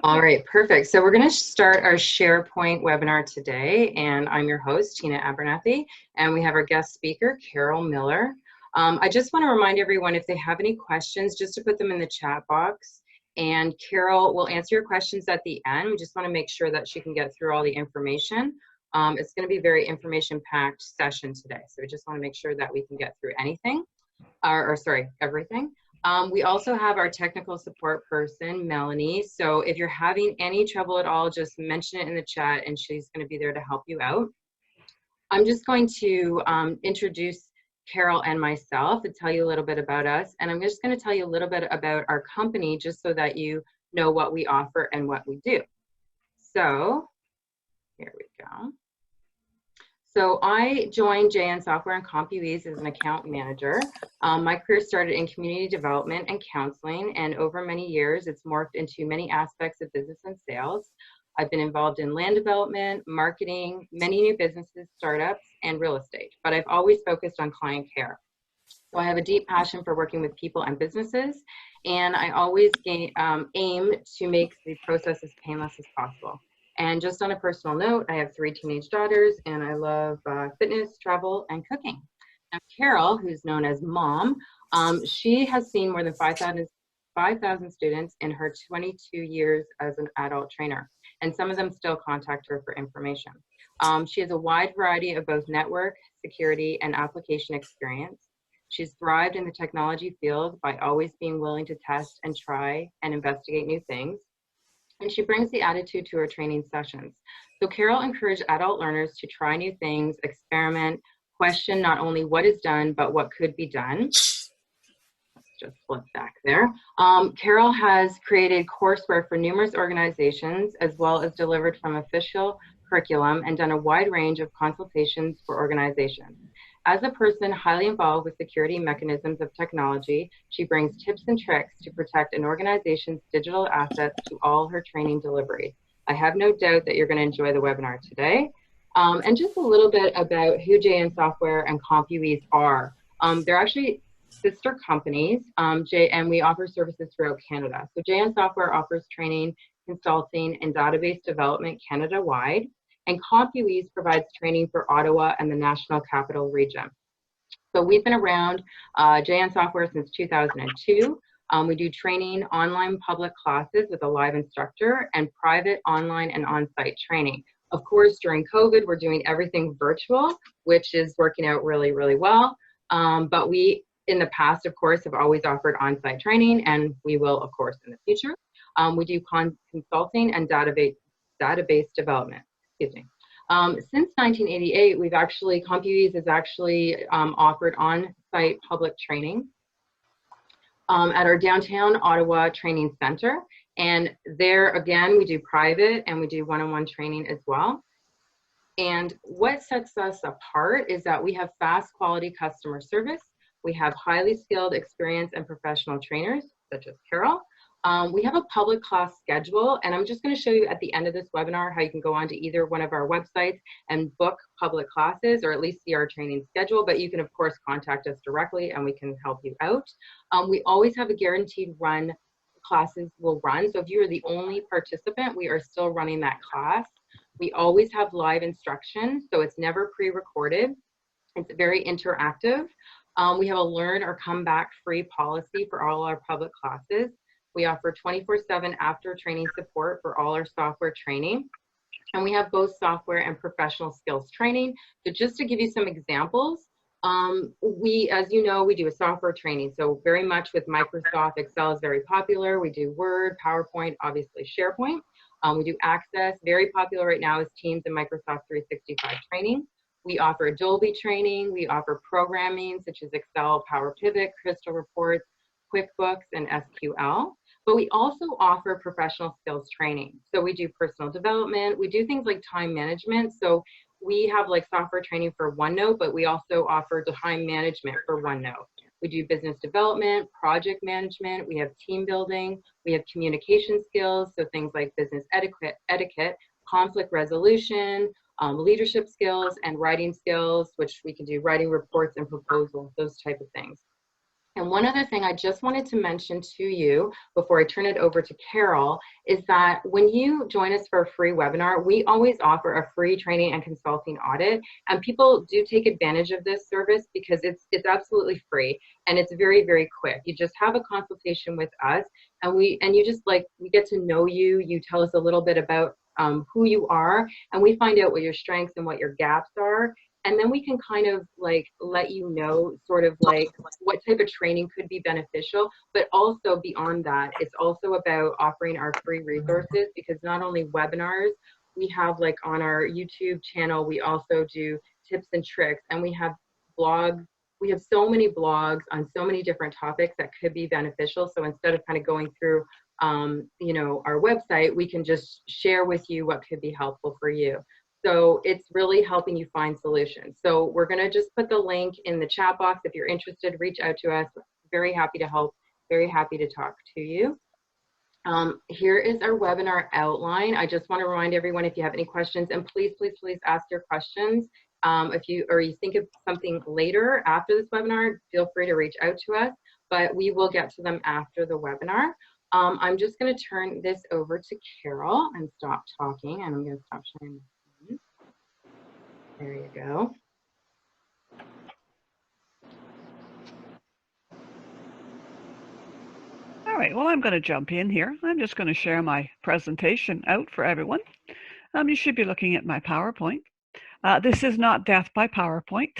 All right, perfect. So we're going to start our SharePoint webinar today, and I'm your host, Tina Abernathy, and we have our guest speaker, Carol Miller. I just want to remind everyone, if they have any questions, just to put them in the chat box, and Carol will answer your questions at the end. We just want to make sure that she can get through all the information. It's going to be a very information-packed session today, so we just want to make sure that we can get through anything, everything. We also have our technical support person, Melanie. So if you're having any trouble at all, just mention it in the chat and she's going to be there to help you out. I'm just going to introduce Carol and myself and tell you a little bit about us. And I'm just going to tell you a little bit about our company just so that you know what we offer and what we do. So here we go. So I joined JN Software and COMPUEASE as an account manager. My career started in community development and counseling, and over many years, it's morphed into many aspects of business and sales. I've been involved in land development, marketing, many new businesses, startups, and real estate, but I've always focused on client care. So I have a deep passion for working with people and businesses, and I always aim to make the process as painless as possible. And just on a personal note, I have 3 teenage daughters, and I love fitness, travel, and cooking. Now, Carol, who's known as Mom, she has seen more than 5,000 students in her 22 years as an adult trainer, and some of them still contact her for information. She has a wide variety of both network, security, and application experience. She's thrived in the technology field by always being willing to test and try and investigate new things. And she brings the attitude to her training sessions. So Carol encouraged adult learners to try new things, experiment, question not only what is done, but what could be done. Let's just flip back there. Carol has created courseware for numerous organizations, as well as delivered from official curriculum and done a wide range of consultations for organizations. As a person highly involved with security mechanisms of technology, she brings tips and tricks to protect an organization's digital assets to all her training delivery. I have no doubt that you're going to enjoy the webinar today. And just a little bit about who JN Software and COMPUEASE are. They're actually sister companies, and we offer services throughout Canada. So JN Software offers training, consulting, and database development Canada-wide. And COMPUEASE provides training for Ottawa and the National Capital Region. So we've been around JN Software since 2002. We do training, online public classes with a live instructor, and private online and on-site training. Of course, during COVID, we're doing everything virtual, which is working out really, really well. But we, in the past, of course, have always offered on-site training, and we will, of course, in the future. We do consulting and database development. Since 1988, COMPUEASE has actually offered on-site public training at our downtown Ottawa training center. And there, again, we do private and we do one-on-one training as well. And what sets us apart is that we have fast quality customer service. We have highly skilled, experienced, and professional trainers, such as Carol. We have a public class schedule, and I'm just going to show you at the end of this webinar how you can go onto either one of our websites and book public classes, or at least see our training schedule, but you can, of course, contact us directly and we can help you out. We always have a guaranteed run. Classes will run, so if you are the only participant, we are still running that class. We always have live instruction, so it's never pre-recorded. It's very interactive. We have a learn or come back free policy for all our public classes. We offer 24/7 after training support for all our software training. And we have both software and professional skills training. So just to give you some examples, as you know, we do a software training. So very much with Microsoft, Excel is very popular. We do Word, PowerPoint, obviously SharePoint. We do Access. Very popular right now is Teams and Microsoft 365 training. We offer Adobe training. We offer programming such as Excel, Power Pivot, Crystal Reports, QuickBooks, and SQL. But we also offer professional skills training. So we do personal development. We do things like time management. So we have like software training for OneNote, but we also offer time management for OneNote. We do business development, project management. We have team building. We have communication skills. So things like business etiquette, conflict resolution, leadership skills, and writing skills, which we can do writing reports and proposals, those type of things. And one other thing I just wanted to mention to you before I turn it over to Carol is that when you join us for a free webinar, we always offer a free training and consulting audit. And people do take advantage of this service because it's absolutely free and it's very, very quick. You just have a consultation with us and we get to know you. You tell us a little bit about who you are, and we find out what your strengths and what your gaps are. And then we can kind of like let you know sort of like what type of training could be beneficial, but also beyond that, it's also about offering our free resources, because not only webinars, we have like on our YouTube channel, we also do tips and tricks, and we have blogs. We have so many blogs on so many different topics that could be beneficial. So instead of kind of going through, our website, we can just share with you what could be helpful for you. So it's really helping you find solutions. So we're going to just put the link in the chat box. If you're interested, reach out to us. Very happy to help. Very happy to talk to you. Here is our webinar outline. I just want to remind everyone, if you have any questions, and please, please, please ask your questions. If you think of something later after this webinar, feel free to reach out to us, but we will get to them after the webinar. I'm just going to turn this over to Carol and stop talking, and I'm going to stop sharing the screen. There you go. All right, well, I'm going to jump in here. I'm just going to share my presentation out for everyone. You should be looking at my PowerPoint. This is not death by PowerPoint,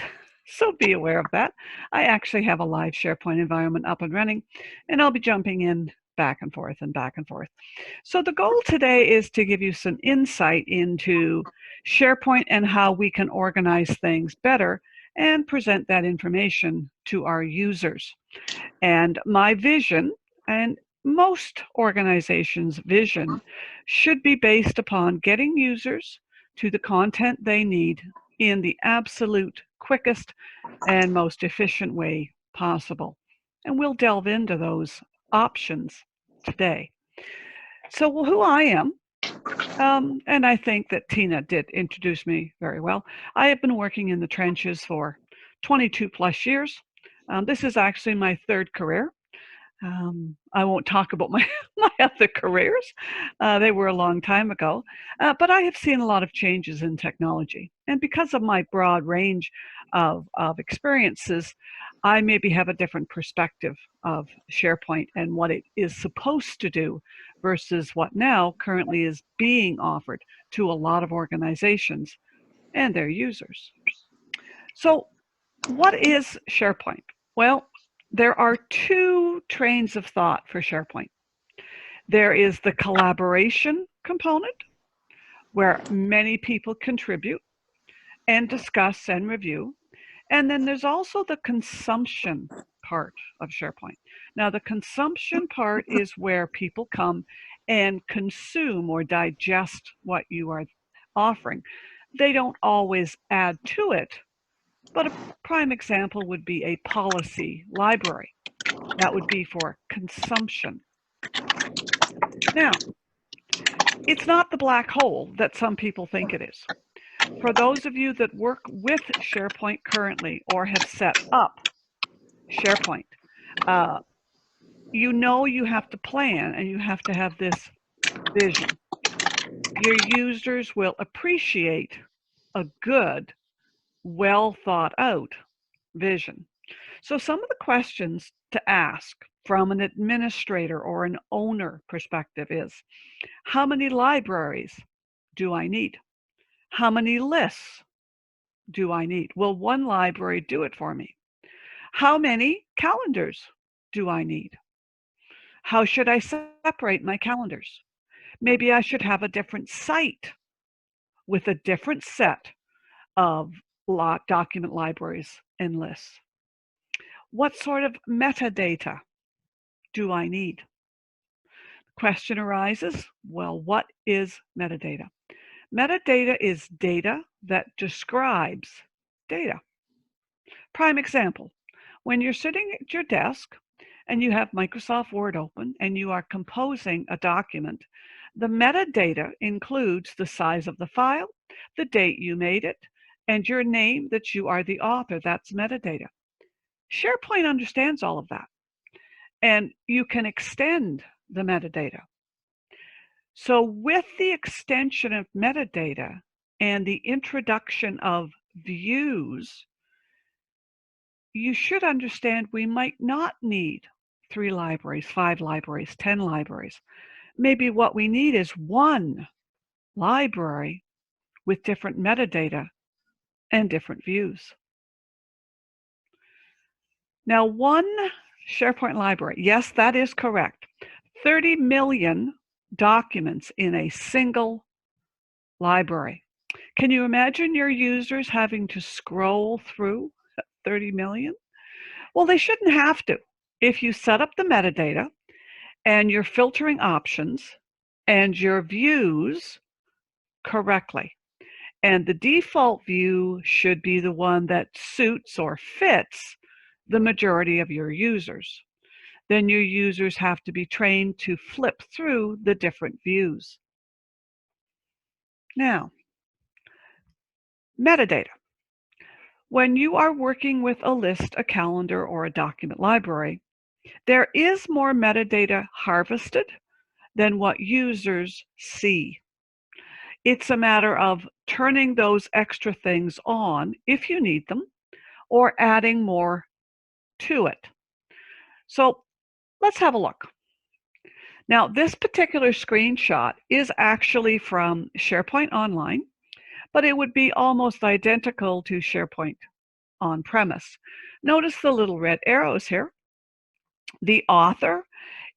so be aware of that. I actually have a live SharePoint environment up and running, and I'll be jumping in back and forth and back and forth. So the goal today is to give you some insight into SharePoint and how we can organize things better and present that information to our users. And my vision, and most organizations' vision, should be based upon getting users to the content they need in the absolute quickest and most efficient way possible. And we'll delve into those options today. So who I am, and I think that Tina did introduce me very well. I have been working in the trenches for 22 plus years. This is actually my third career. I won't talk about my other careers. They were a long time ago. But I have seen a lot of changes in technology. And because of my broad range of experiences, I maybe have a different perspective of SharePoint and what it is supposed to do versus what now currently is being offered to a lot of organizations and their users. So what is SharePoint? Well, there are two trains of thought for SharePoint. There is the collaboration component, where many people contribute and discuss and review. And then there's also the consumption part of SharePoint. Now, the consumption part is where people come and consume or digest what you are offering. They don't always add to it, but a prime example would be a policy library. That would be for consumption. Now, it's not the black hole that some people think it is. For those of you that work with SharePoint currently or have set up SharePoint, you know you have to plan and you have to have this vision. Your users will appreciate a good, well thought out vision. So some of the questions to ask from an administrator or an owner perspective is, how many libraries do I need? How many lists do I need? Will one library do it for me? How many calendars do I need? How should I separate my calendars? Maybe I should have a different site with a different set of document libraries and lists. What sort of metadata do I need? Question arises, well, what is metadata? Metadata is data that describes data. Prime example, when you're sitting at your desk and you have Microsoft Word open and you are composing a document, the metadata includes the size of the file, the date you made it, and your name that you are the author. That's metadata. SharePoint understands all of that, and you can extend the metadata. So with the extension of metadata and the introduction of views, you should understand we might not need 3 libraries, 5 libraries, 10 libraries. Maybe what we need is one library with different metadata and different views. Now, one SharePoint library, yes, that is correct. 30 million documents in a single library. Can you imagine your users having to scroll through 30 million? Well, they shouldn't have to. If you set up the metadata and your filtering options and your views correctly, and the default view should be the one that suits or fits the majority of your users, then your users have to be trained to flip through the different views. Now, metadata. When you are working with a list, a calendar, or a document library, there is more metadata harvested than what users see. It's a matter of turning those extra things on if you need them, or adding more to it. So let's have a look. Now, this particular screenshot is actually from SharePoint Online, but it would be almost identical to SharePoint on-premise. Notice the little red arrows here. The author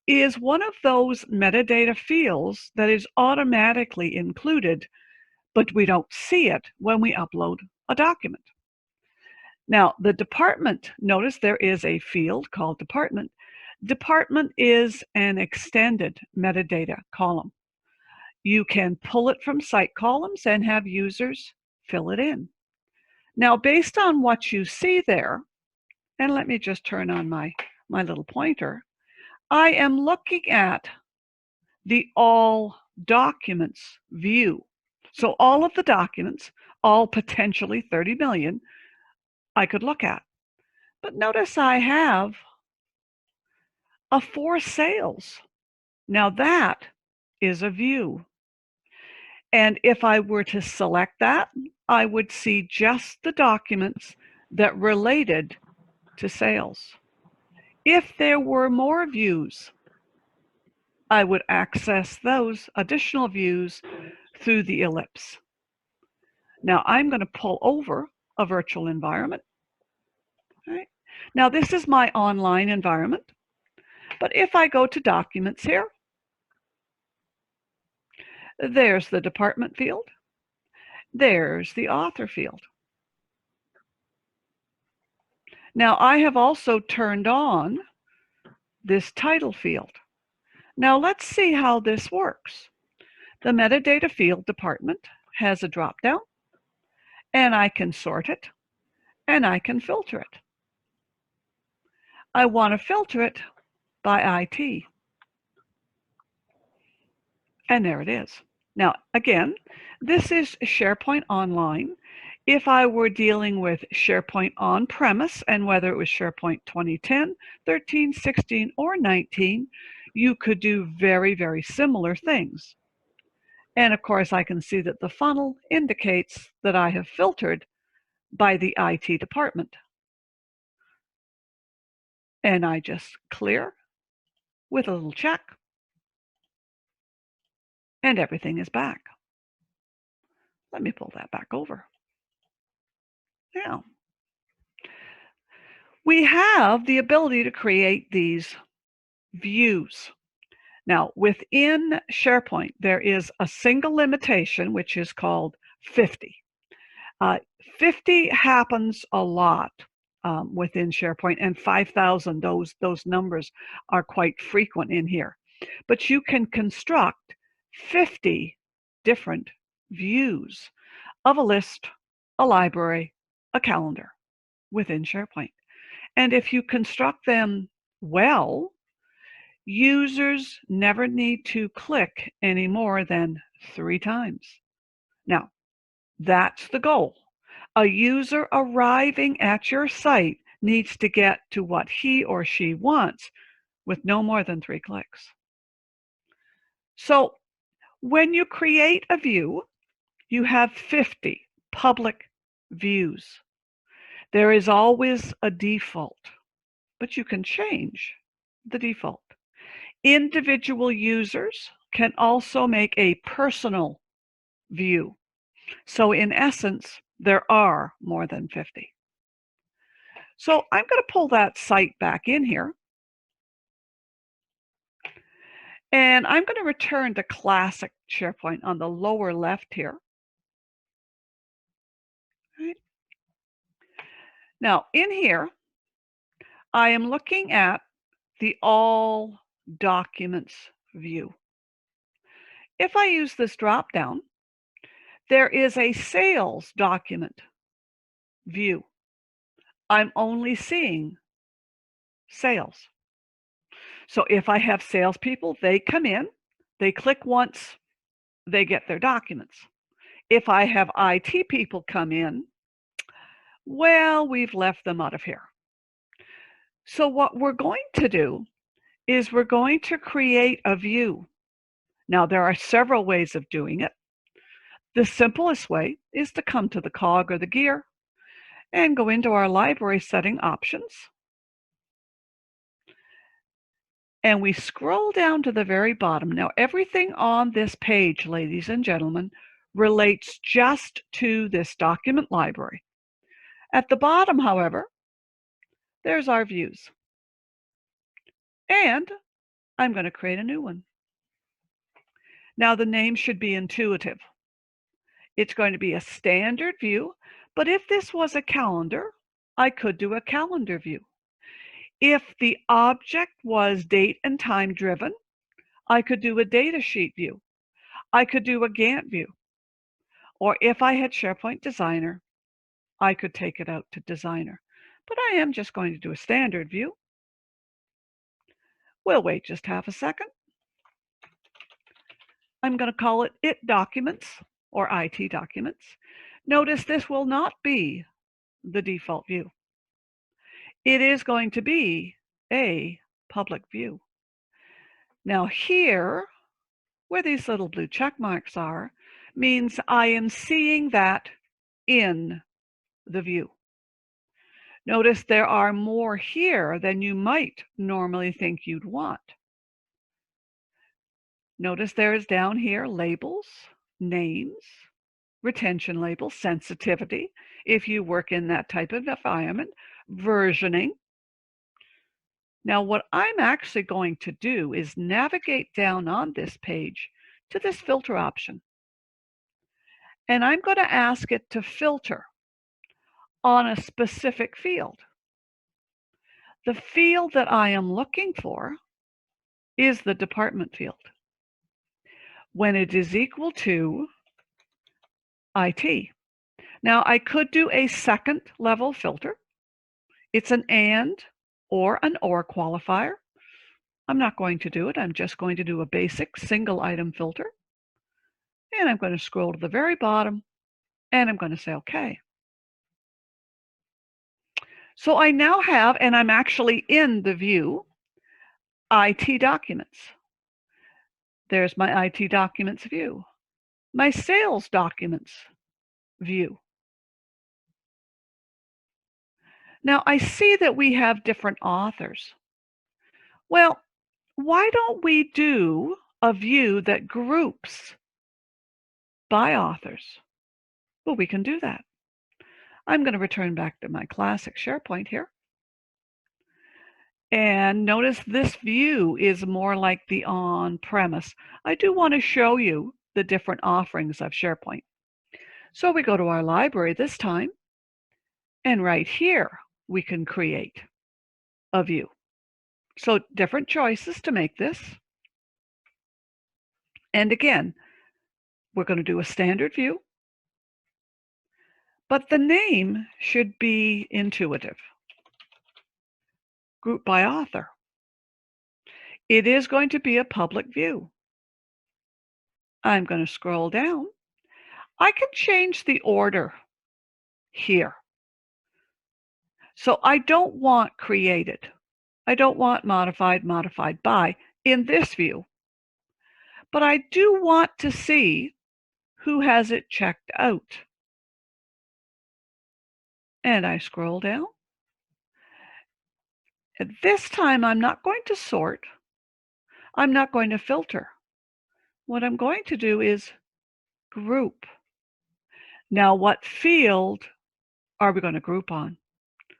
is one of those metadata fields that is automatically included, but we don't see it when we upload a document. Now, the department, notice there is a field called department. Department is an extended metadata column. You can pull it from site columns and have users fill it in. Now, based on what you see there, and let me just turn on my little pointer, I am looking at the all documents view. So all of the documents, all potentially 30 million, I could look at. But notice I have a for sales. Now that is a view. And if I were to select that, I would see just the documents that related to sales. If there were more views, I would access those additional views through the ellipse. Now I'm going to pull over a virtual environment. Right. Now this is my online environment, but if I go to documents here, there's the department field, there's the author field. Now I have also turned on this title field. Now let's see how this works. The metadata field department has a drop down, and I can sort it, and I can filter it. I want to filter it by IT. And there it is. Now, again, this is SharePoint Online. If I were dealing with SharePoint on-premise, and whether it was SharePoint 2010, 13, 16, or 19, you could do very, very similar things. And of course, I can see that the funnel indicates that I have filtered by the IT department. And I just clear with a little check, and everything is back. Let me pull that back over. Now, we have the ability to create these views. Now, within SharePoint, there is a single limitation, which is called 50. 50 happens a lot within SharePoint, and 5,000, those numbers are quite frequent in here. But you can construct 50 different views of a list, a library, a calendar within SharePoint. And if you construct them well, users never need to click any more than 3 times. Now, that's the goal. A user arriving at your site needs to get to what he or she wants with no more than 3 clicks. So when you create a view, you have 50 public views. There is always a default, but you can change the default. Individual users can also make a personal view. So in essence, there are more than 50. So I'm going to pull that site back in here. And I'm going to return to classic SharePoint on the lower left here. Right. Now in here, I am looking at the All Documents view. If I use this drop down, there is a Sales Document view. I'm only seeing sales. So if I have salespeople, they come in, they click once, they get their documents. If I have IT people come in, well, we've left them out of here. So what we're going to do is we're going to create a view. Now, there are several ways of doing it. The simplest way is to come to the cog or the gear and go into our library setting options. And we scroll down to the very bottom. Now, everything on this page, ladies and gentlemen, relates just to this document library. At the bottom, however, there's our views. And I'm going to create a new one. Now, the name should be intuitive. It's going to be a standard view, but if this was a calendar, I could do a calendar view. If the object was date and time driven, I could do a data sheet view. I could do a Gantt view. Or if I had SharePoint Designer, I could take it out to Designer. But I am just going to do a standard view. We'll wait just half a second. I'm going to call it IT Documents or IT Documents. Notice this will not be the default view. It is going to be a public view. Now here, where these little blue check marks are, means I am seeing that in the view. Notice there are more here than you might normally think you'd want. Notice there is down here labels, names, retention labels, sensitivity, if you work in that type of environment, versioning. Now what I'm actually going to do is navigate down on this page to this filter option. And I'm going to ask it to filter on a specific field. The field that I am looking for is the department field. When it is equal to IT. Now I could do a second level filter. It's an and or an or qualifier. I'm not going to do it. I'm just going to do a basic single item filter. And I'm going to scroll to the very bottom and I'm going to say OK. So I now have, and I'm actually in the view, IT Documents. There's my IT Documents view. My Sales Documents view. Now I see that we have different authors. Well, why don't we do a view that groups by authors? Well, we can do that. I'm going to return back to my classic SharePoint here. And notice this view is more like the on-premise. I do want to show you the different offerings of SharePoint. So we go to our library this time, and right here we can create a view. So different choices to make this. And again, we're going to do a standard view, but the name should be intuitive. Group by author. It is going to be a public view. I'm going to scroll down. I can change the order here. So I don't want created. I don't want modified, modified by in this view. But I do want to see who has it checked out. And I scroll down. At this time, I'm not going to sort. I'm not going to filter. What I'm going to do is group. Now, what field are we going to group on?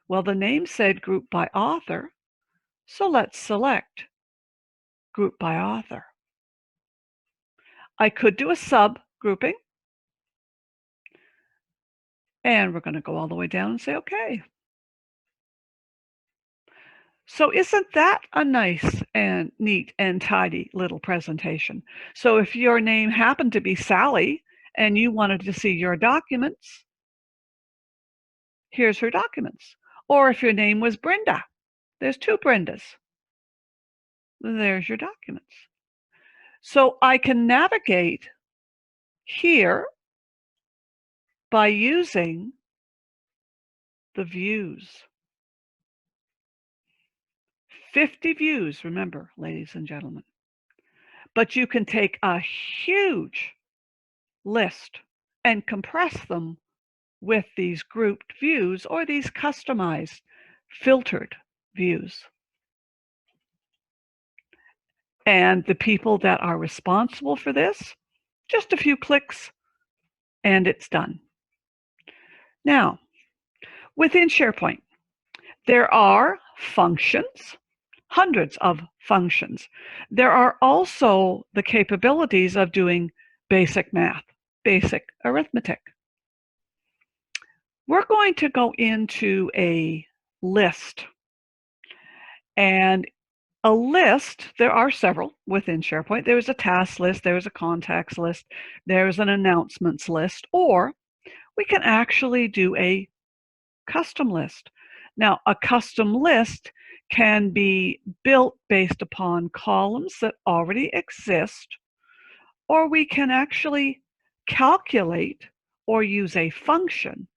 Well, the name said group by author, so let's select group by author. I could do a sub grouping, and we're going to go all the way down and say okay. So isn't that a nice and neat and tidy little presentation? So if your name happened to be Sally and you wanted to see your documents, here's her documents. Or if your name was Brenda, there's 2 Brendas. There's your documents. So I can navigate here by using the views. 50 views, remember, ladies and gentlemen. But you can take a huge list and compress them with these grouped views or these customized filtered views. And the people that are responsible for this, just a few clicks and it's done. Now, within SharePoint, there are functions, hundreds of functions. There are also the capabilities of doing basic math, basic arithmetic. We're going to go into a list. And a list, there are several within SharePoint. There's a task list, there's a contacts list, there's an announcements list, or we can actually do a custom list. Now, a custom list can be built based upon columns that already exist, or we can actually calculate or use a function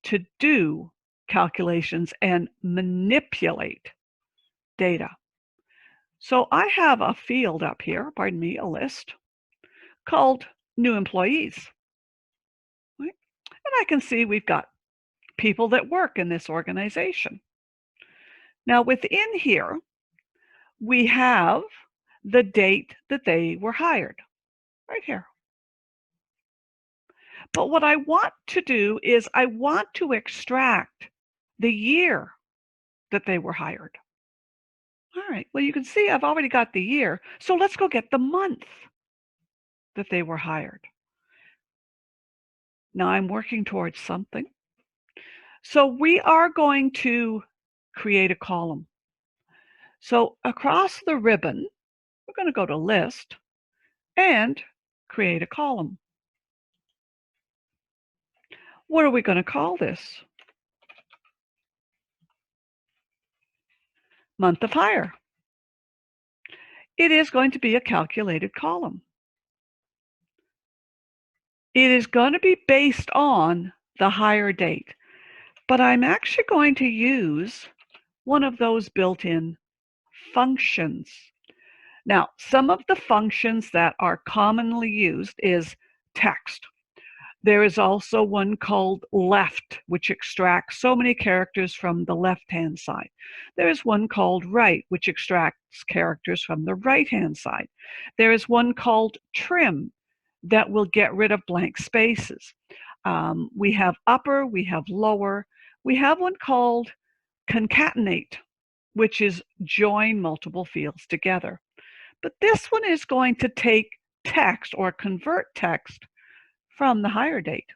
to do calculations and manipulate data. So I have a field up here, pardon me, a list called new employees. Right? And I can see we've got people that work in this organization. Now within here, we have the date that they were hired, right here. But what I want to do is I want to extract the year that they were hired. All right, well, you can see I've already got the year. So let's go get the month that they were hired. Now I'm working towards something. So we are going to create a column. So across the ribbon, we're going to go to List and create a column. What are we going to call this? Month of hire. It is going to be a calculated column. It is going to be based on the hire date, but I'm actually going to use one of those built-in functions. Now, some of the functions that are commonly used is text. There is also one called left, which extracts so many characters from the left-hand side. There is one called right, which extracts characters from the right-hand side. There is one called trim that will get rid of blank spaces. We have upper, we have lower. We have one called concatenate, which is join multiple fields together. But this one is going to take text or convert text from the hire date.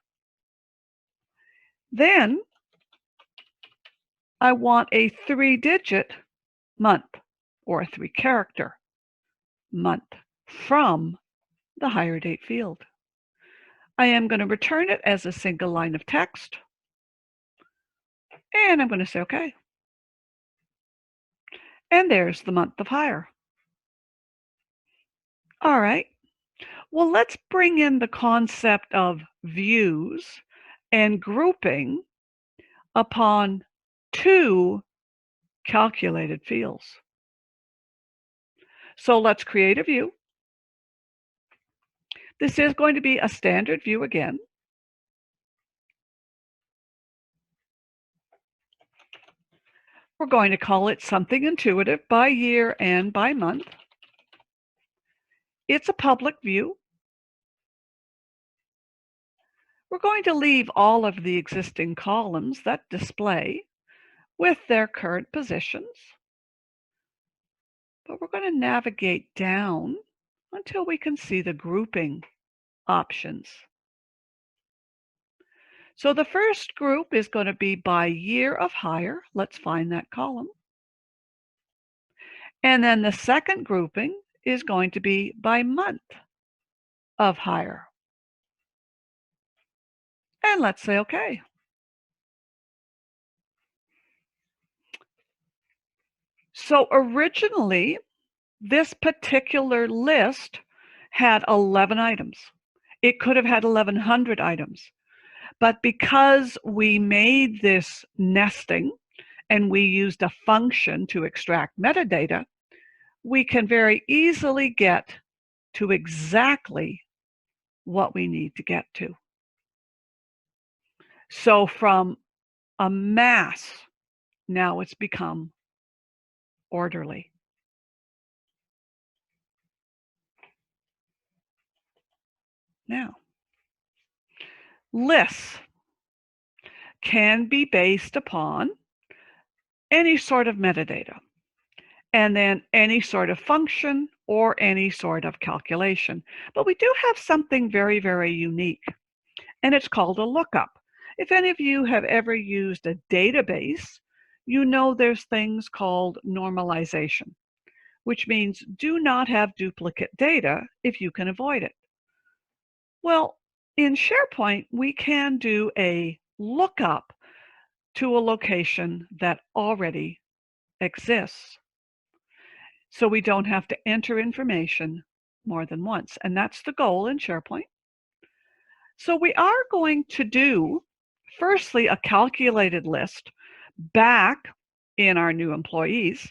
Then I want a 3-digit month or a 3-character month from the hire date field. I am going to return it as a single line of text, and I'm going to say okay. And there's the month of hire. All right. Well, let's bring in the concept of views and grouping upon 2 calculated fields. So let's create a view. This is going to be a standard view again. We're going to call it something intuitive by year and by month. It's a public view. We're going to leave all of the existing columns that display with their current positions. But we're going to navigate down until we can see the grouping options. So the first group is going to be by year of hire. Let's find that column. And then the second grouping is going to be by month of hire. And let's say OK. So originally, this particular list had 11 items. It could have had 1,100 items. But because we made this nesting and we used a function to extract metadata, we can very easily get to exactly what we need to get to. So from a mass, now it's become orderly. Now, lists can be based upon any sort of metadata, and then any sort of function or any sort of calculation. But we do have something very, very unique, and it's called a lookup. If any of you have ever used a database, you know there's things called normalization, which means do not have duplicate data if you can avoid it. Well, in SharePoint, we can do a lookup to a location that already exists. So we don't have to enter information more than once. And that's the goal in SharePoint. So we are going to do, firstly, a calculated list back in our new employees.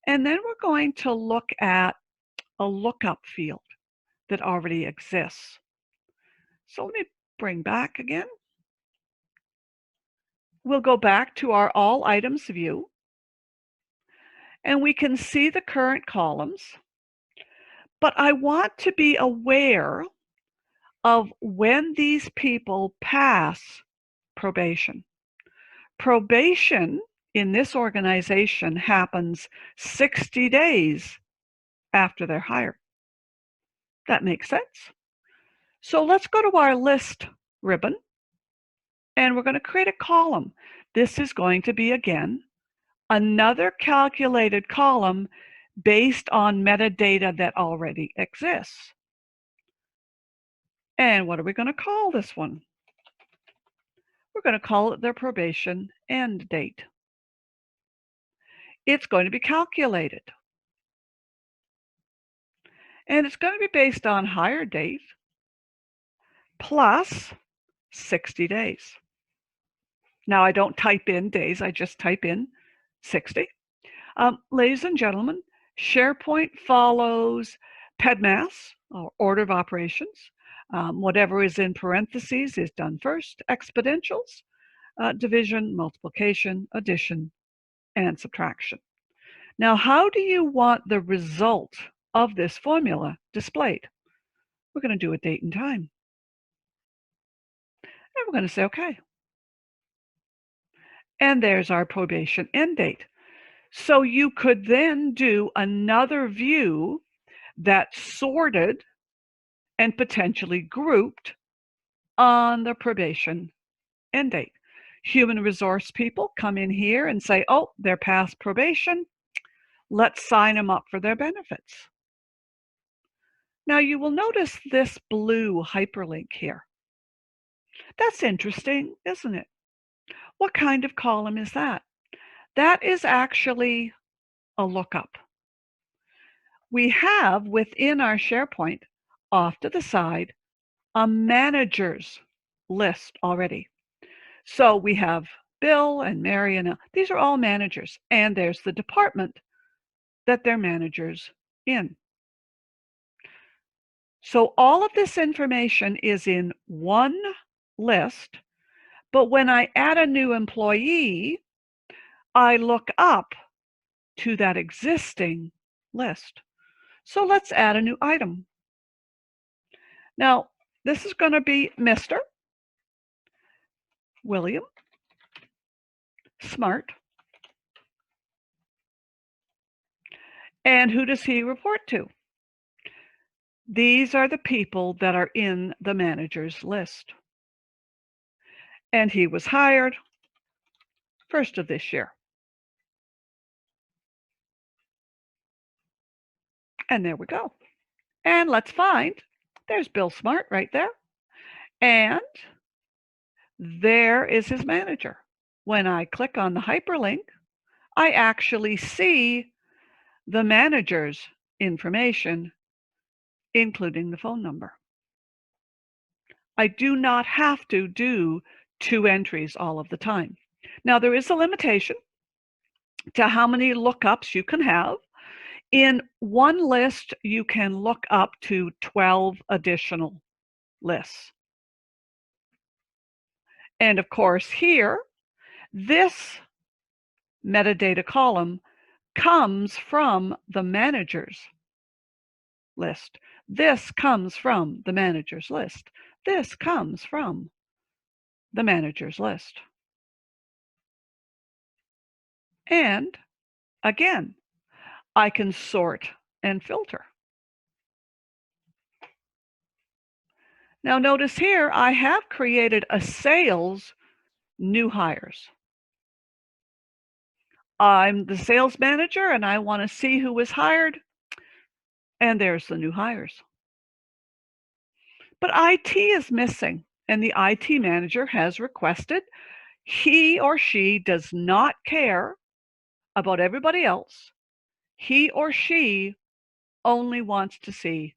And then we're going to look at a lookup field that already exists. So let me bring back again. We'll go back to our All Items view. And we can see the current columns. But I want to be aware of when these people pass probation. Probation in this organization happens 60 days after they're hired. That makes sense? So let's go to our list ribbon, and we're going to create a column. This is going to be, again, another calculated column based on metadata that already exists. And what are we going to call this one? We're going to call it their probation end date. It's going to be calculated. And it's going to be based on hire date plus 60 days. Now, I don't type in days, I just type in 60. Ladies and gentlemen, SharePoint follows PEDMAS, or order of operations. Whatever is in parentheses is done first. Exponentials, division, multiplication, addition, and subtraction. Now, how do you want the result of this formula displayed? We're going to do a date and time. And we're going to say OK. And there's our probation end date. So you could then do another view that sorted and potentially grouped on the probation end date. Human resource people come in here and say, oh, they're past probation. Let's sign them up for their benefits. Now you will notice this blue hyperlink here. That's interesting, isn't it? What kind of column is that? That is actually a lookup. We have within our SharePoint, off to the side, a managers list already. So we have Bill and Mary and these are all managers, and there's the department that they're managers in. So all of this information is in one list, but when I add a new employee, I look up to that existing list. So let's add a new item. Now, this is going to be Mr. William Smart. And who does he report to? These are the people that are in the manager's list. And he was hired 1st of this year. And there we go. And let's find, there's Bill Smart right there. And there is his manager. When I click on the hyperlink, I actually see the manager's information, including the phone number. I do not have to do 2 entries all of the time. Now, there is a limitation to how many lookups you can have. In one list, you can look up to 12 additional lists. And of course, here, this metadata column comes from the manager's list. This comes from the manager's list. This comes from the manager's list. And again, I can sort and filter. Now notice here, I have created a sales new hires. I'm the sales manager and I want to see who was hired. And there's the new hires. But IT is missing, and the IT manager has requested he or she does not care about everybody else. He or she only wants to see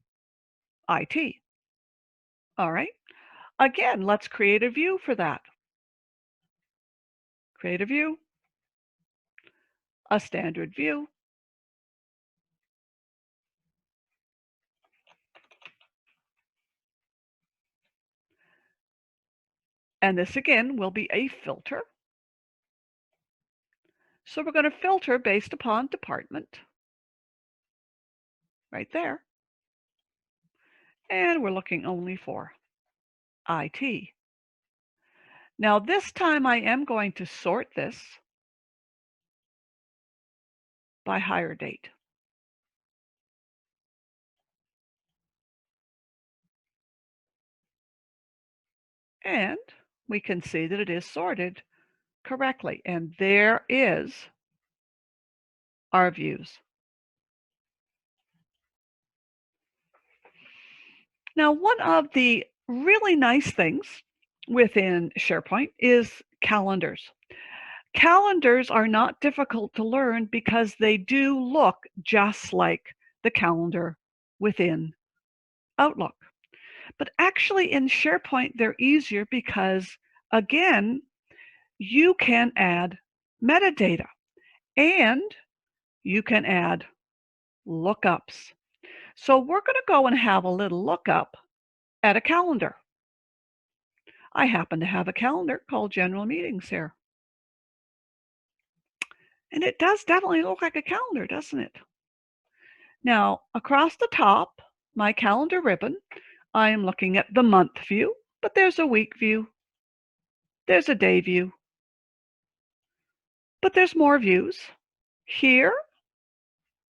IT. All right. Again, let's create a view for that. Create a view, a standard view. And this again will be a filter. So we're going to filter based upon department right there. And we're looking only for IT. Now this time I am going to sort this by hire date. And we can see that it is sorted correctly. And there is our views. Now, one of the really nice things within SharePoint is calendars. Calendars are not difficult to learn because they do look just like the calendar within Outlook. But actually in SharePoint, they're easier because, again, you can add metadata and you can add lookups. So we're going to go and have a little lookup at a calendar. I happen to have a calendar called General Meetings here. And it does definitely look like a calendar, doesn't it? Now, across the top, my calendar ribbon, I am looking at the month view, but there's a week view. There's a day view. But there's more views. Here,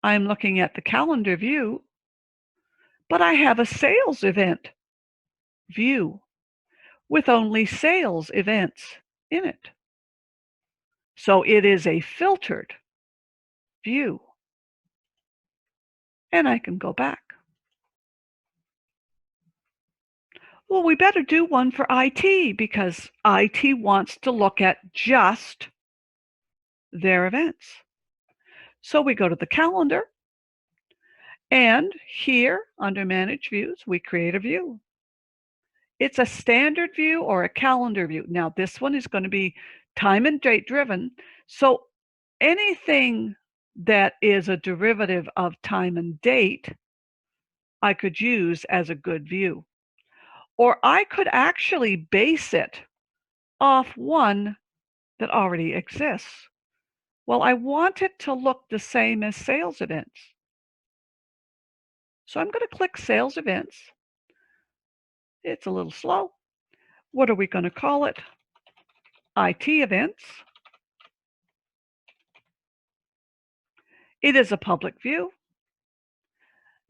I'm looking at the calendar view, but I have a sales event view with only sales events in it. So it is a filtered view. And I can go back. Well, we better do one for IT because IT wants to look at just their events. So we go to the calendar, and here under Manage Views, we create a view. It's a standard view or a calendar view. Now, this one is going to be time and date driven. So anything that is a derivative of time and date, I could use as a good view. Or I could actually base it off one that already exists. Well, I want it to look the same as sales events. So I'm going to click Sales Events. It's a little slow. What are we going to call it? IT Events. It is a public view.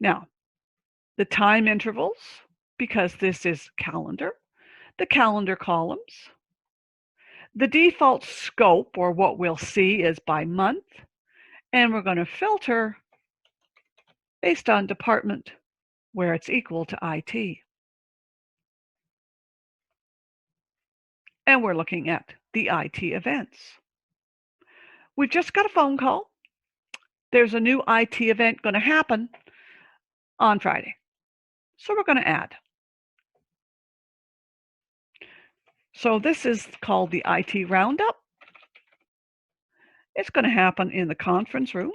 Now, the time intervals, because this is calendar, the calendar columns. The default scope, or what we'll see, is by month, and we're going to filter based on department where it's equal to IT. And we're looking at the IT events. We've just got a phone call. There's a new IT event going to happen on Friday. So we're going to add. So this is called the IT Roundup. It's going to happen in the conference room.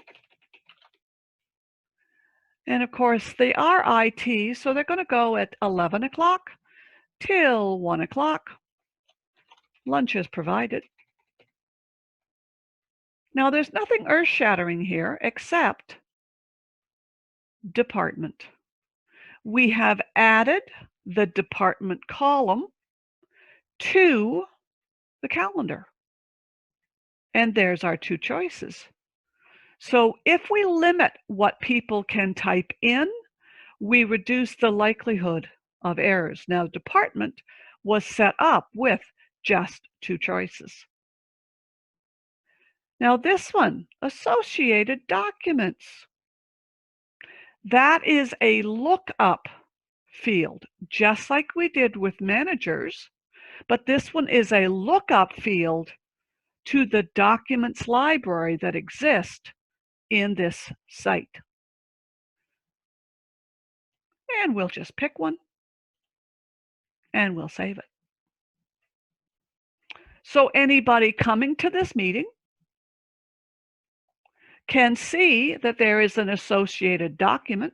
And of course, they are IT, so they're going to go at 11 o'clock till 1 o'clock. Lunch is provided. Now, there's nothing earth-shattering here except department. We have added the department column to the calendar. And there's our two choices. So if we limit what people can type in, we reduce the likelihood of errors. Now, department was set up with just two choices. Now this one, associated documents. That is a lookup field, just like we did with managers, but this one is a lookup field to the documents library that exist in this site. And we'll just pick one and we'll save it. So anybody coming to this meeting can see that there is an associated document,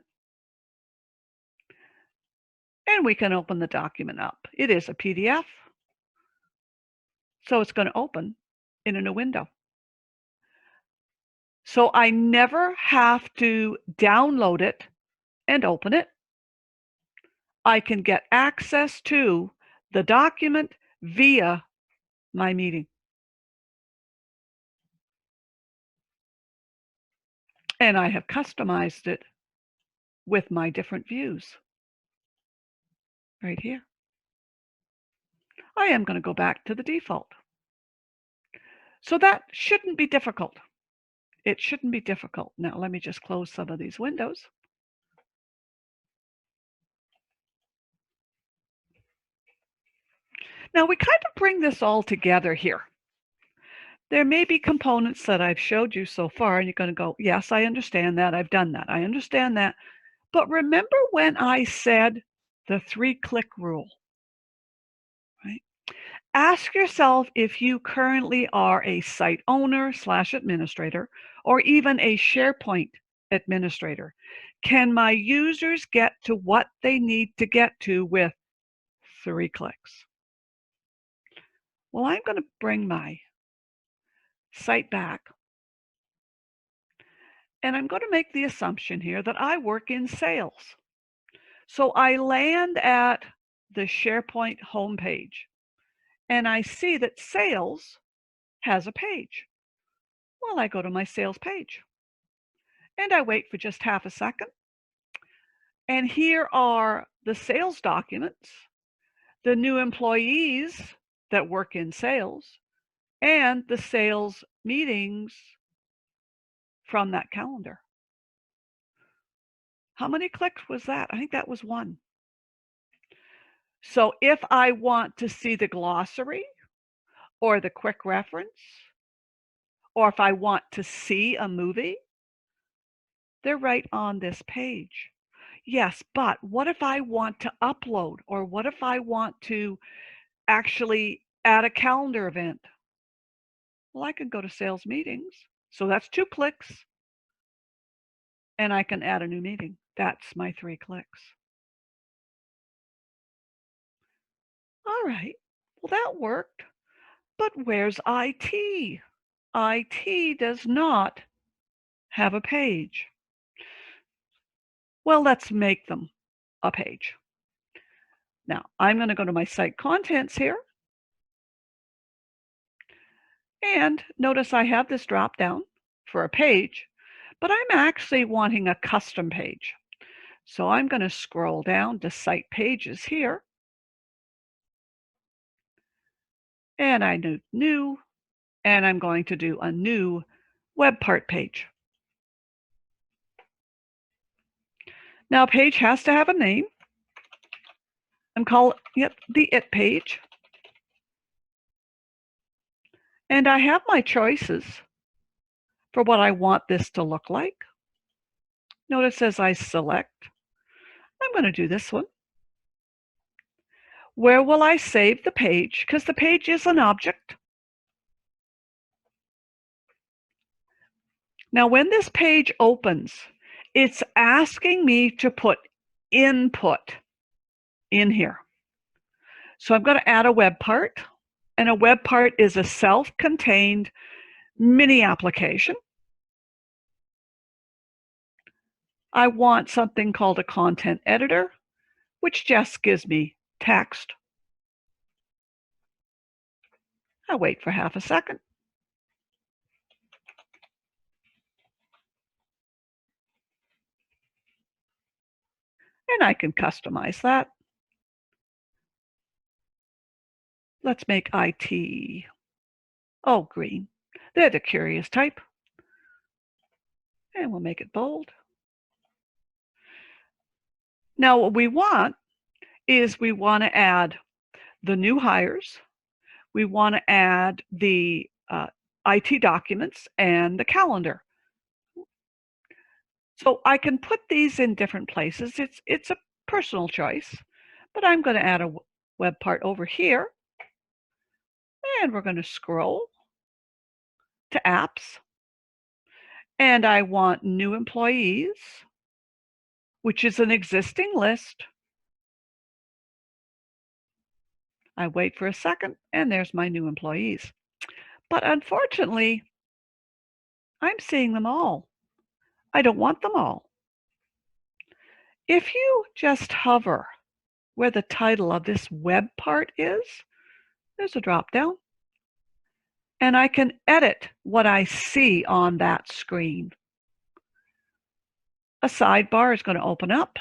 and we can open the document up. It is a PDF, so it's going to open in a new window. So I never have to download it and open it. I can get access to the document via my meeting. And I have customized it with my different views right here. I am going to go back to the default. So that shouldn't be difficult. It shouldn't be difficult. Now let me just close some of these windows. Now we kind of bring this all together here. There may be components that I've showed you so far, and you're going to go, yes, I understand that. I've done that. I understand that. But remember when I said the 3-click rule, right? Ask yourself if you currently are a site owner / administrator, or even a SharePoint administrator. Can my users get to what they need to get to with 3 clicks? Well, I'm going to bring my site back. And I'm going to make the assumption here that I work in sales. So I land at the SharePoint homepage, and I see that sales has a page. Well, I go to my sales page, and I wait for just half a second. And here are the sales documents, the new employees that work in sales, and the sales meetings from that calendar. How many clicks was that? I think that was 1. So if I want to see the glossary or the quick reference, or if I want to see a movie, they're right on this page. Yes, but what if I want to upload, or what if I want to actually add a calendar event? Well, I could go to sales meetings. So that's 2 clicks. And I can add a new meeting. That's my 3 clicks. All right. Well, that worked. But where's IT? IT does not have a page. Well, let's make them a page. Now, I'm going to go to my site contents here. And notice I have this drop down for a page, but I'm actually wanting a custom page. So I'm going to scroll down to Site Pages here. And I do New, and I'm going to do a new web part page. Now, a page has to have a name. I'm calling it the It page. And I have my choices for what I want this to look like. Notice as I select, I'm going to do this one. Where will I save the page? Because the page is an object. Now, when this page opens, it's asking me to put input in here. So I'm going to add a web part, and a web part is a self-contained mini application. I want something called a content editor, which just gives me text. I wait for half a second. And I can customize that. Let's make IT, green. They're the curious type. And we'll make it bold. Now what we want is we want to add the new hires. We want to add the IT documents and the calendar. So I can put these in different places. It's a personal choice, but I'm going to add a web part over here. And we're going to scroll to apps. And I want new employees, which is an existing list. I wait for a second, and there's my new employees. But unfortunately, I'm seeing them all. I don't want them all. If you just hover where the title of this web part is, there's a drop down. And I can edit what I see on that screen. A sidebar is going to open up.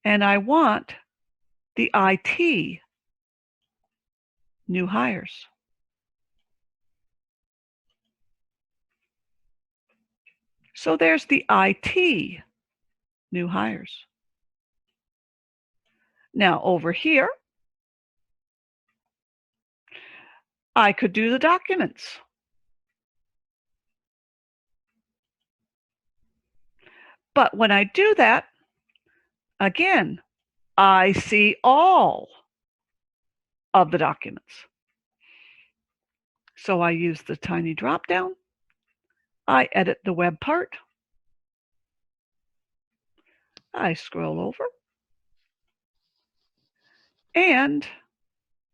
And I want the IT new hires. So there's the IT new hires. Now over here, I could do the documents. But when I do that, again, I see all of the documents. So I use the tiny drop down. I edit the web part. I scroll over. And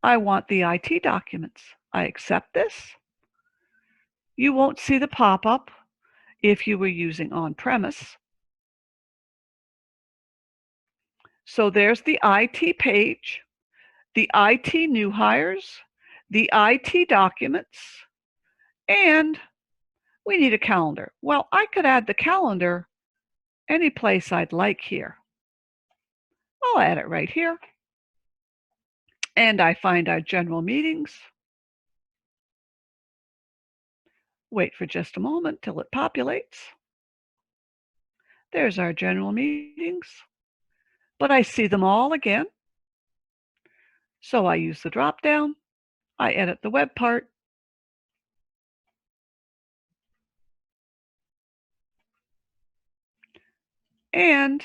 I want the IT documents. I accept this. You won't see the pop-up if you were using on-premise. So there's the IT page, the IT new hires, the IT documents, and we need a calendar. Well, I could add the calendar any place I'd like here. I'll add it right here. And I find our general meetings. Wait for just a moment till it populates. There's our general meetings. But I see them all again. So I use the drop down. I edit the web part. And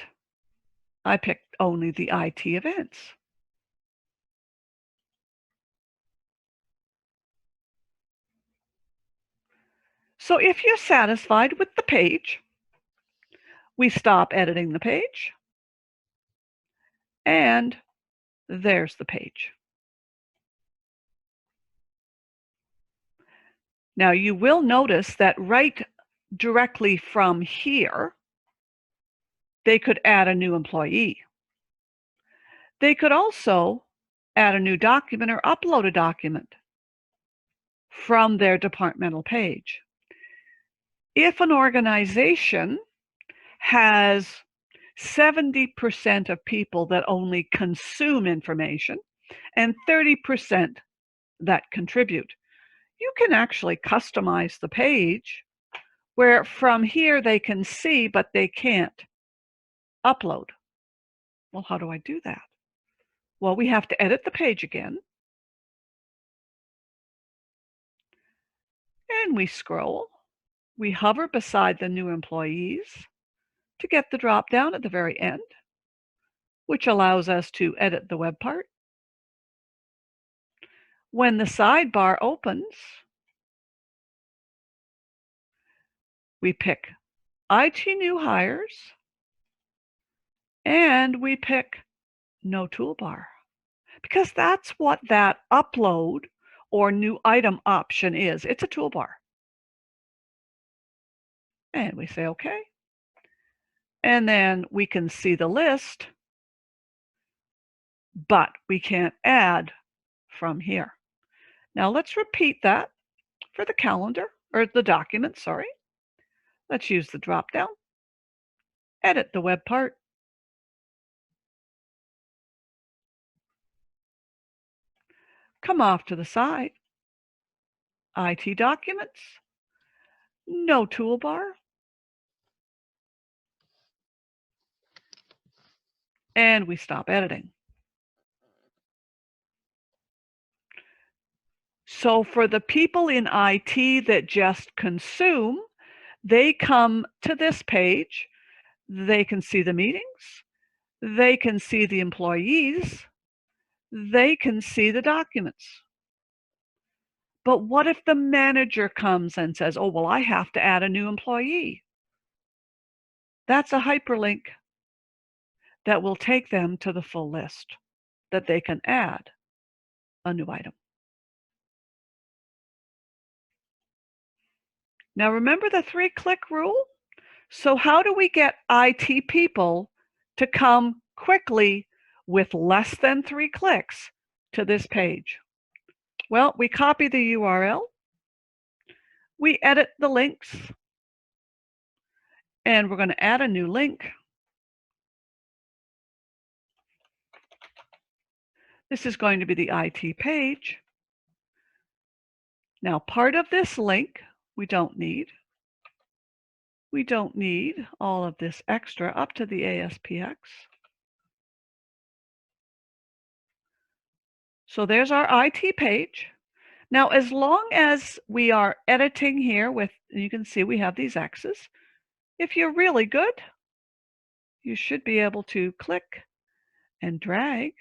I picked only the IT events. So if you're satisfied with the page, we stop editing the page, and there's the page. Now you will notice that right directly from here, they could add a new employee. They could also add a new document or upload a document from their departmental page. If an organization has 70% of people that only consume information and 30% that contribute, you can actually customize the page where from here they can see, but they can't upload. Well, how do I do that? Well, we have to edit the page again. And we scroll. We hover beside the new employees to get the drop down at the very end, which allows us to edit the web part. When the sidebar opens, we pick IT new hires and we pick no toolbar, because that's what that upload or new item option is. It's a toolbar. And we say okay. And then we can see the list, but we can't add from here. Now let's repeat that for the calendar, or the document, sorry. Let's use the drop down, edit the web part. Come off to the side, IT documents, no toolbar, and we stop editing. So for the people in IT that just consume, they come to this page, they can see the meetings, they can see the employees, they can see the documents. But what if the manager comes and says, oh, well, I have to add a new employee? That's a hyperlink that will take them to the full list that they can add a new item. Now remember the 3-click rule? So how do we get IT people to come quickly with less than 3 clicks to this page? Well, we copy the URL, we edit the links, and we're going to add a new link. This is going to be the IT page. Now, part of this link we don't need. We don't need all of this extra up to the ASPX. So there's our IT page. Now, as long as we are editing here with, you can see we have these X's. If you're really good, you should be able to click and drag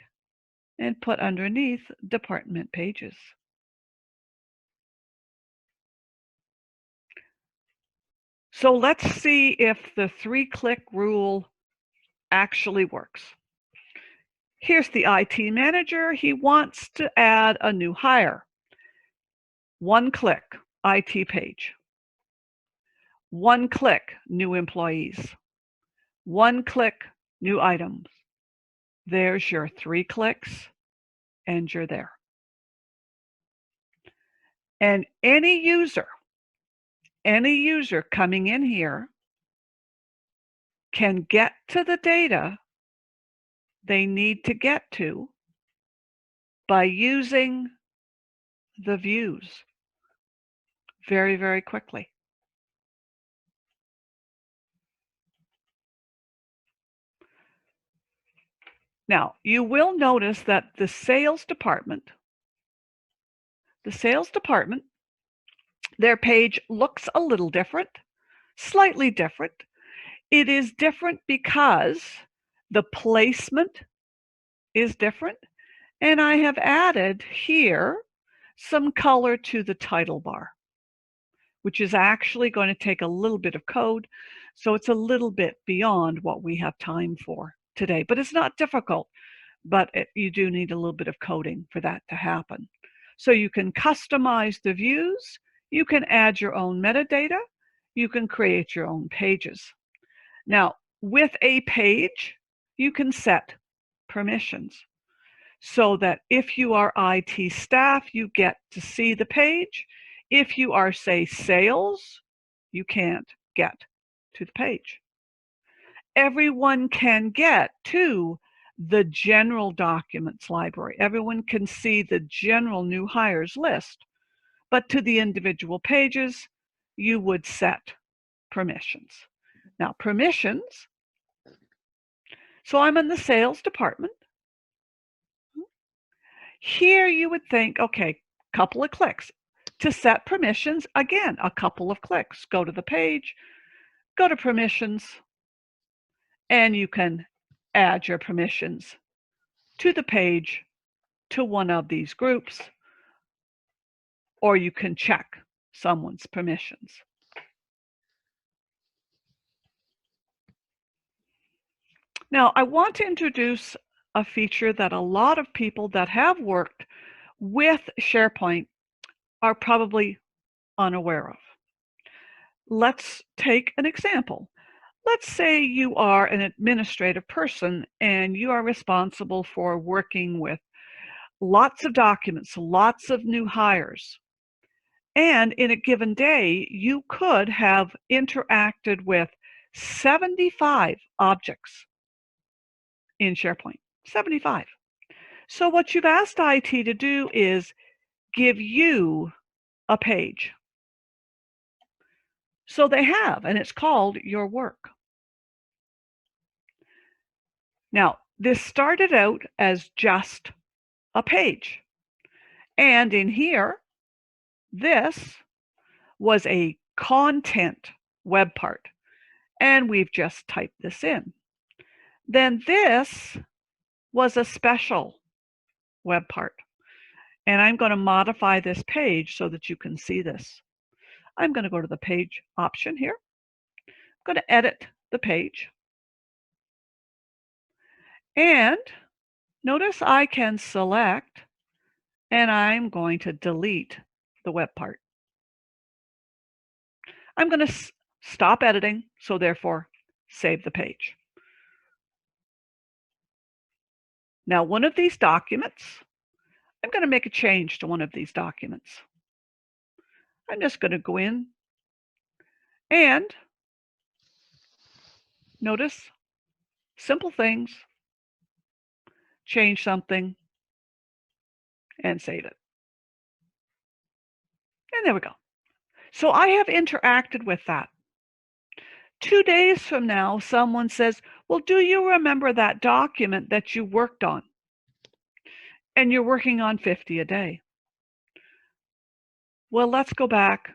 and put underneath department pages. So let's see if the 3-click rule actually works. Here's the IT manager. He wants to add a new hire. 1 click, IT page. 1 click, new employees. 1 click, new items. There's your 3 clicks, and you're there. And any user coming in here can get to the data they need to get to by using the views very, very quickly. Now, you will notice that the sales department, their page looks a little different, slightly different. It is different because the placement is different, and I have added here some color to the title bar, which is actually going to take a little bit of code. So it's a little bit beyond what we have time for today, but it's not difficult, but you do need a little bit of coding for that to happen. So you can customize the views, you can add your own metadata, you can create your own pages. Now, with a page, you can set permissions so that if you are IT staff, you get to see the page. If you are, say, sales, you can't get to the page. Everyone can get to the general documents library. Everyone can see the general new hires list, but to the individual pages, you would set permissions. Now, permissions, so I'm in the sales department. Here you would think, okay, couple of clicks. To set permissions, again, a couple of clicks. Go to the page, go to permissions, and you can add your permissions to the page to one of these groups, or you can check someone's permissions. Now, I want to introduce a feature that a lot of people that have worked with SharePoint are probably unaware of. Let's take an example. Let's say you are an administrative person and you are responsible for working with lots of documents, lots of new hires. And in a given day, you could have interacted with 75 objects in SharePoint, 75. So what you've asked IT to do is give you a page. So they have, and it's called Your Work. Now, this started out as just a page. And in here, this was a content web part. And we've just typed this in. Then this was a special web part. And I'm going to modify this page so that you can see this. I'm going to go to the page option here. I'm going to edit the page. And notice I can select, and I'm going to delete the web part. I'm going to stop editing, so therefore save the page. Now, one of these documents, I'm going to make a change to one of these documents. I'm just going to go in and notice simple things, change something, and save it. And there we go. So I have interacted with that. 2 days from now, someone says, well, do you remember that document that you worked on? And you're working on 50 a day. Well, let's go back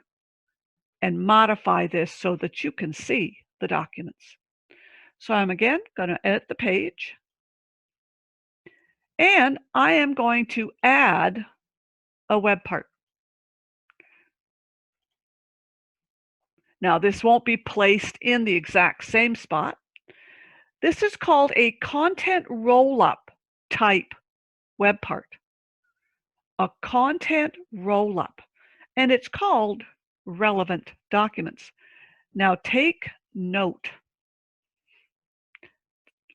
and modify this so that you can see the documents. So I'm again going to edit the page. And I am going to add a web part. Now, this won't be placed in the exact same spot. This is called a content roll-up type web part. A content roll-up. And it's called relevant documents. Now, take note.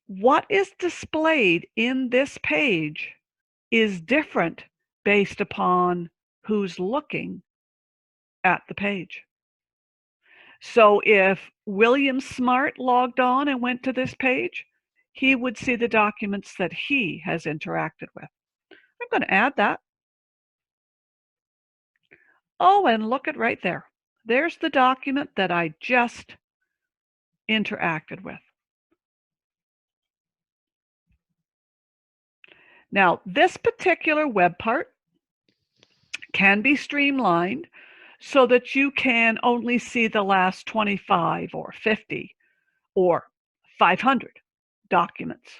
What is displayed in this page is different based upon who's looking at the page. So if William Smart logged on and went to this page, he would see the documents that he has interacted with. I'm going to add that. Oh, and look at right there. There's the document that I just interacted with. Now, this particular web part can be streamlined so that you can only see the last 25 or 50 or 500 documents.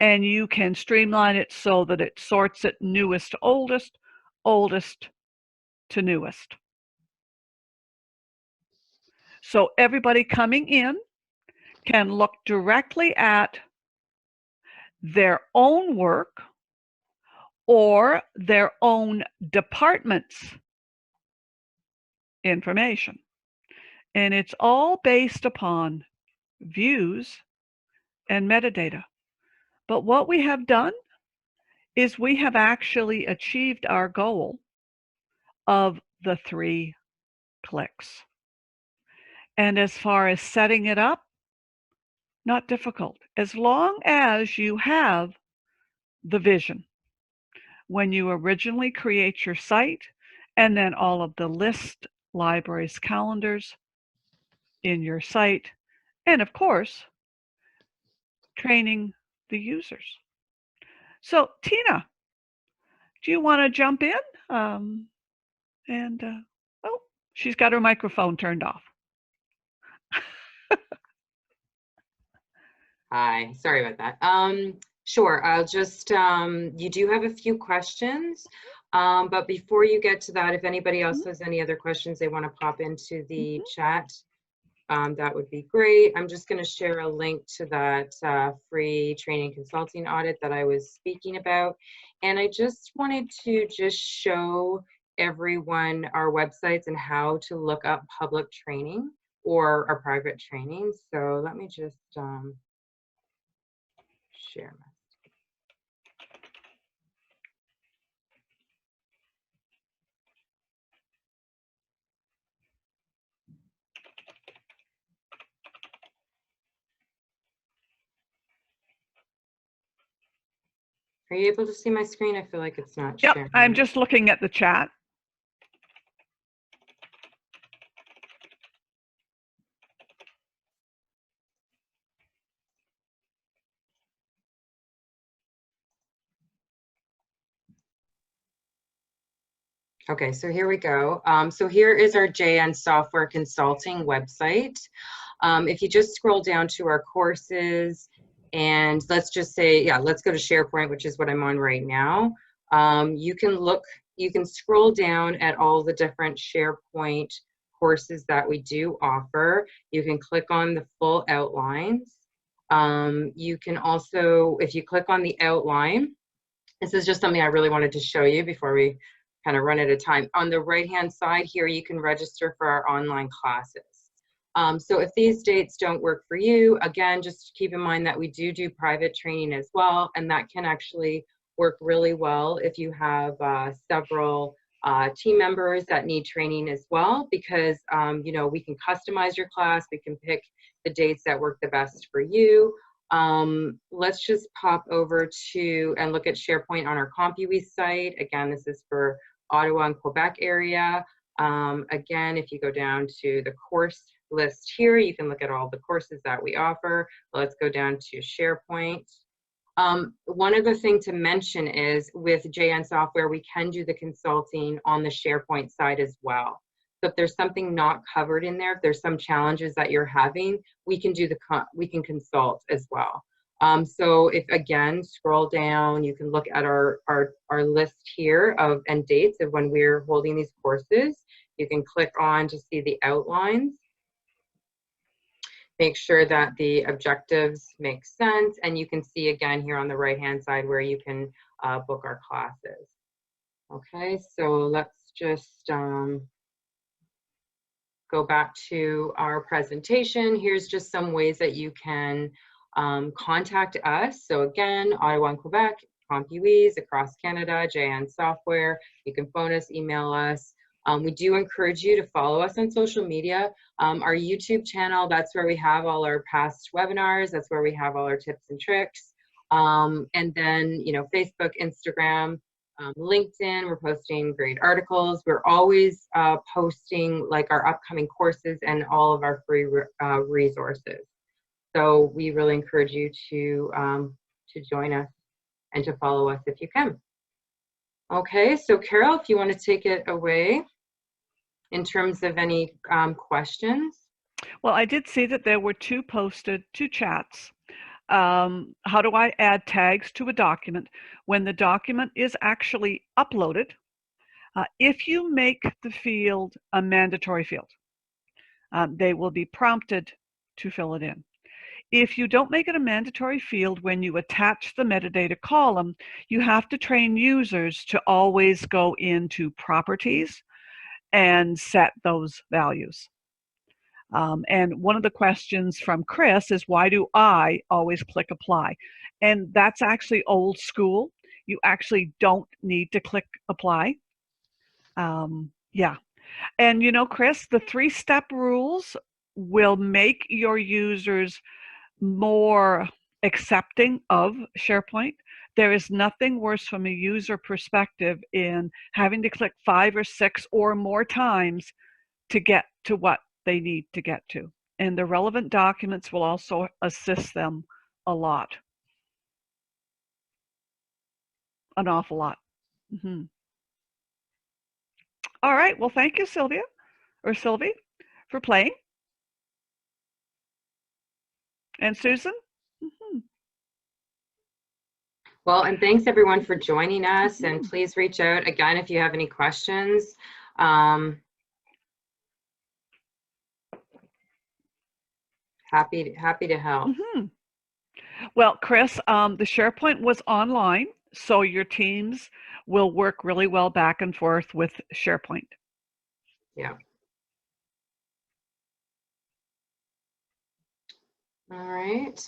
And you can streamline it so that it sorts it newest to oldest, oldest to newest. So everybody coming in can look directly at their own work or their own department's information. And it's all based upon views and metadata. But what we have done is we have actually achieved our goal of the 3 clicks. And as far as setting it up, not difficult, as long as you have the vision. When you originally create your site, and then all of the list, libraries, calendars in your site, and of course, training the users. So Tina, do you want to jump in? Oh, she's got her microphone turned off. Hi, sorry about that. Sure, I'll just, you do have a few questions, but before you get to that, if anybody else has any other questions they want to pop into the chat, that would be great. I'm just going to share a link to that free training consulting audit that I was speaking about. And I just wanted to just show everyone our websites and how to look up public training or our private training. So let me just share my. Are you able to see my screen? I feel like it's not sharing. I'm just looking at the chat. Okay, so here we go. So here is our JN Software Consulting website. If you just scroll down to our courses, and let's just say, yeah, let's go to SharePoint, which is what I'm on right now. You can scroll down at all the different SharePoint courses that we do offer. You can click on the full outlines. You can also, if you click on the outline, this is just something I really wanted to show you before we kind of run out of time. On the right-hand side here, you can register for our online classes. So if these dates don't work for you, again, just keep in mind that we do private training as well, and that can actually work really well if you have several team members that need training as well, because you know, we can customize your class, we can pick the dates that work the best for you. Let's just pop over to and look at SharePoint on our COMPUEASE site. Again, this is for Ottawa and Quebec area. Again, if you go down to the course list here, you can look at all the courses that we offer. Let's go down to SharePoint. One other thing to mention is with JN Software, we can do the consulting on the SharePoint side as well. So if there's something not covered in there, if there's some challenges that you're having, we can do we can consult as well. So if, again, scroll down, you can look at our list here and dates of when we're holding these courses. You can click on to see the outlines. Make sure that the objectives make sense, and you can see again here on the right-hand side where you can book our classes. Okay, so let's just go back to our presentation. Here's just some ways that you can contact us. So again, Ottawa and Quebec, COMPUEASE, across Canada, JN Software. You can phone us, email us. We do encourage you to follow us on social media. Our YouTube channel, that's where we have all our past webinars. That's where we have all our tips and tricks. And then, you know, Facebook, Instagram, LinkedIn, we're posting great articles. We're always posting like our upcoming courses and all of our free resources. So we really encourage you to join us and to follow us if you can. Okay, so Carol, if you want to take it away in terms of any questions. Well, I did see that there were two chats. How do I add tags to a document when the document is actually uploaded? If you make the field a mandatory field, They will be prompted to fill it in. If you don't make it a mandatory field when you attach the metadata column, you have to train users to always go into properties and set those values. And one of the questions from Chris is, why do I always click apply? And that's actually old school. You actually don't need to click apply. Yeah. And you know, Chris, the 3-step rules will make your users more accepting of SharePoint. There is nothing worse from a user perspective in having to click 5 or 6 or more times to get to what they need to get to. And the relevant documents will also assist them a lot. An awful lot. Mm-hmm. All right, well, thank you, Sylvia, or Sylvie, for playing. And Susan? Mm-hmm. Well, and thanks everyone for joining us, and please reach out again if you have any questions. Happy to help. Mm-hmm. Well, Chris, the SharePoint was online, so your teams will work really well back and forth with SharePoint. Yeah. All right.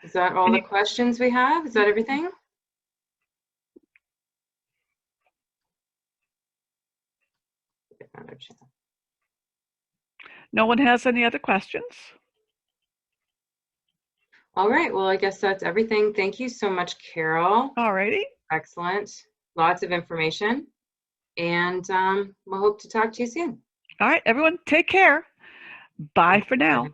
Is that all the questions we have? Is that everything? No one has any other questions? All right. Well, I guess that's everything. Thank you so much, Carol. All righty. Excellent. Lots of information. And we'll hope to talk to you soon. All right, everyone, take care. Bye for now.